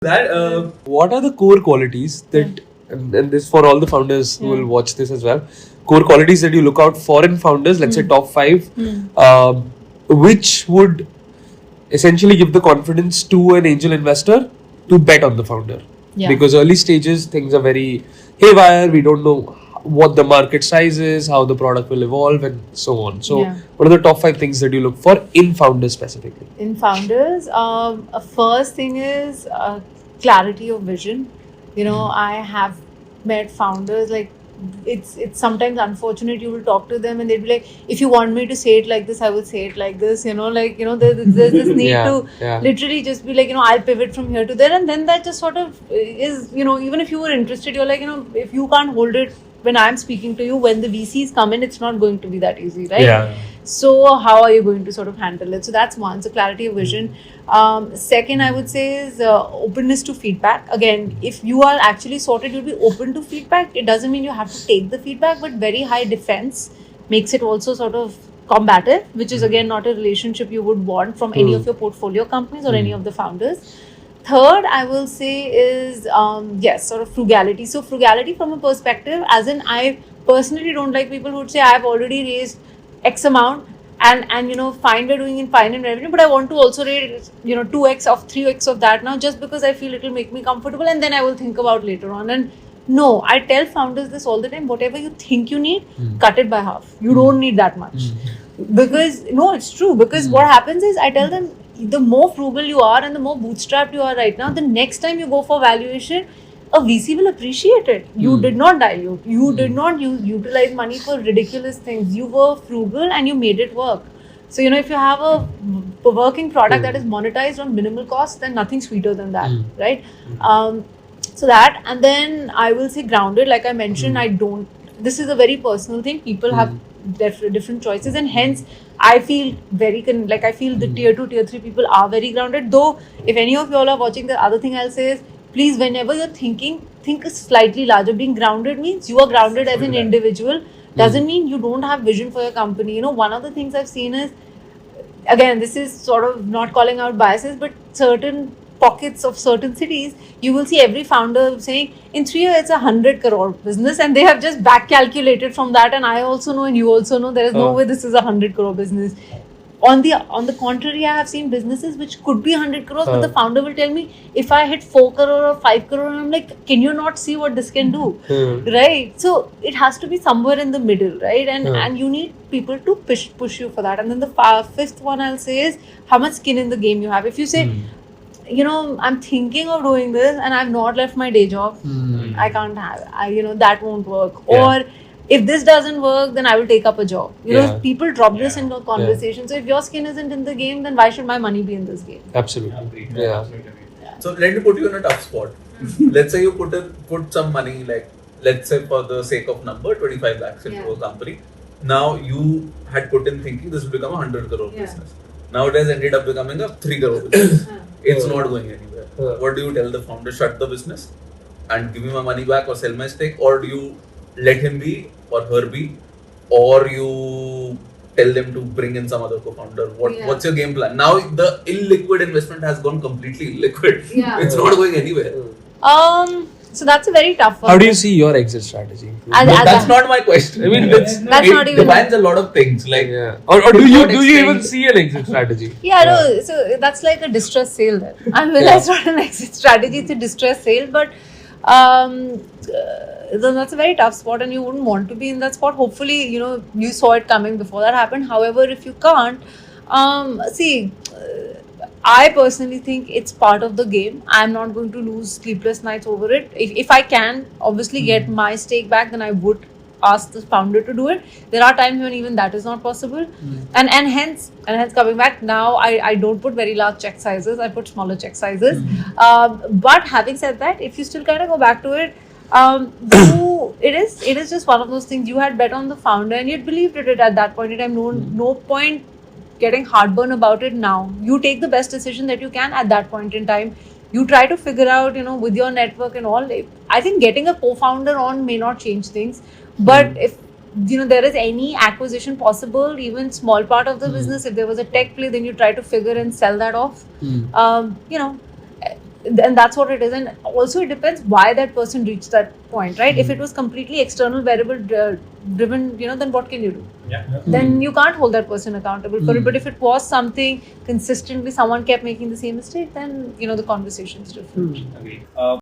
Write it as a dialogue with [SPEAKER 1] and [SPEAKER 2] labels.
[SPEAKER 1] What are the core qualities that, and this for all the founders who will watch this as well, core qualities that you look out for in founders, let's say top 5, which would essentially give the confidence to an angel investor to bet on the founder? Because early stages, things are very haywire, we don't know what the market size is, how the product will evolve, and so on. So, what are the top 5 things that you look for in founders specifically?
[SPEAKER 2] In founders, first thing is clarity of vision. I have met founders, like it's sometimes unfortunate. You will talk to them and they'll be like, if you want me to say it like this, I will say it like this. There's this need to literally just be like, I'll pivot from here to there, and then that just sort of is, even if you were interested, you're like, if you can't hold it when I'm speaking to you, when the VCs come in, it's not going to be that easy, right? So how are you going to sort of handle it? So that's one. So clarity of vision. Second, I would say is openness to feedback. Again, if you are actually sorted, you'll be open to feedback. It doesn't mean you have to take the feedback, but very high defense makes it also sort of combative, which is again not a relationship you would want from any of your portfolio companies or any of the founders. Third, I will say is, sort of frugality. So frugality from a perspective, as in I personally don't like people who would say, I've already raised X amount and fine, we're doing fine in revenue, but I want to also raise 2x of 3x of that now, just because I feel it will make me comfortable and then I will think about later on. And no, I tell founders this all the time, whatever you think you need, cut it by half. You don't need that much. Because it's true, because what happens is, I tell them, the more frugal you are and the more bootstrapped you are right now, the next time you go for valuation, a VC will appreciate it. You did not dilute. You did not utilize money for ridiculous things. You were frugal and you made it work. So, if you have a working product that is monetized on minimal cost, then nothing sweeter than that, right? So that, and then I will say grounded, like I mentioned, this is a very personal thing. People have different choices, and hence I feel I feel the tier 2, tier 3 people are very grounded. Though, if any of you all are watching, the other thing I'll say is, please, whenever you're thinking, think slightly larger. Being grounded means you are grounded as an individual. Doesn't mean you don't have vision for your company. One of the things I've seen is, again, this is sort of not calling out biases, but certain pockets of certain cities, you will see every founder saying, in 3 years, it's 100 crore business, and they have just back calculated from that. And I also know, and you also know, there is no way this is 100 crore business. On the contrary, I have seen businesses which could be 100 crores, but the founder will tell me, if I hit 4 crore or 5 crore, and I'm like, can you not see what this can do? Right? So it has to be somewhere in the middle, right? And you need people to push you for that. And then the fifth one I'll say is, how much skin in the game you have. If you say, I'm thinking of doing this and I've not left my day job, I can't have, that won't work. Or if this doesn't work, then I will take up a job. People drop this in the conversation. So if your skin isn't in the game, then why should my money be in this game?
[SPEAKER 1] Absolutely.
[SPEAKER 3] So let me put you in a tough spot. Let's say you put some money, like, let's say for the sake of number, 25 lakhs into a company. Now you had put in thinking this will become a 100 crore business. Now it has ended up becoming a 3 crore business. It's not going anywhere. What do you tell the founder? Shut the business and give me my money back or sell my stake? Or do you let him be or her be, or you tell them to bring in some other co-founder? What's your game plan? Now the illiquid investment has gone completely illiquid. It's not going anywhere.
[SPEAKER 2] So that's a very tough one.
[SPEAKER 1] How do you see your exit strategy?
[SPEAKER 3] That's not my question. I mean,
[SPEAKER 2] that's not even
[SPEAKER 3] depends a lot of things. Like,
[SPEAKER 1] or do you even see an exit strategy?
[SPEAKER 2] No. So that's like a distress sale then. That's not an exit strategy. It's a distress sale, but that's a very tough spot, and you wouldn't want to be in that spot. Hopefully, you saw it coming before that happened. However, if you can't, I personally think it's part of the game. I'm not going to lose sleepless nights over it. If I can obviously get my stake back, then I would ask the founder to do it. There are times when even that is not possible. And hence coming back, now I don't put very large check sizes. I put smaller check sizes. But having said that, if you still kind of go back to it, it is just one of those things. You had bet on the founder and you believed it at that point in time. No point getting heartburn about it now. You take the best decision that you can at that point in time. You try to figure out, with your network and all. I think getting a co-founder on may not change things, but if there is any acquisition possible, even small part of the business, if there was a tech play, then you try to figure and sell that off. and that's what it is. And also it depends why that person reached that point, right? If it was completely external variable driven, then what can you do? Then you can't hold that person accountable for it. But if it was something consistently someone kept making the same mistake, then the conversation is different.
[SPEAKER 4] Agreed.